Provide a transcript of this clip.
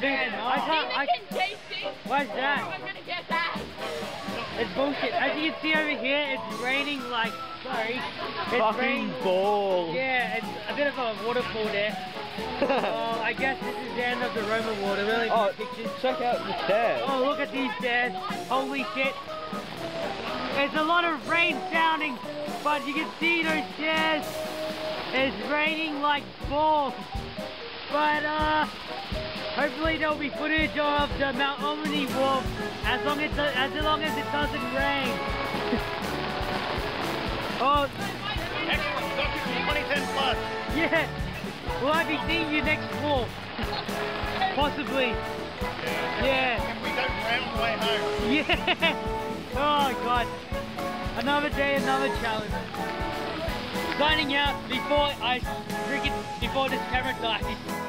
I can't. Why's that? I'm gonna get that. It's bullshit. As you can see over here, it's raining like, sorry. It's fucking ball. Yeah, it's a bit of a waterfall there. I guess this is the end of the Roma War. There really pictures. Check out the stairs. Oh, look at these stairs. Holy shit. There's a lot of rain sounding, but you can see those stairs. It's raining like balls. But hopefully there'll be footage of the Mt Ommaney War as long as it doesn't rain. Oh, Excellent, got you 2010 plus. yeah. Will I be seeing you next war? Possibly. Yeah. Can we go round the way home? Yeah. Oh god. Another day, another challenge. Signing out before this camera dies.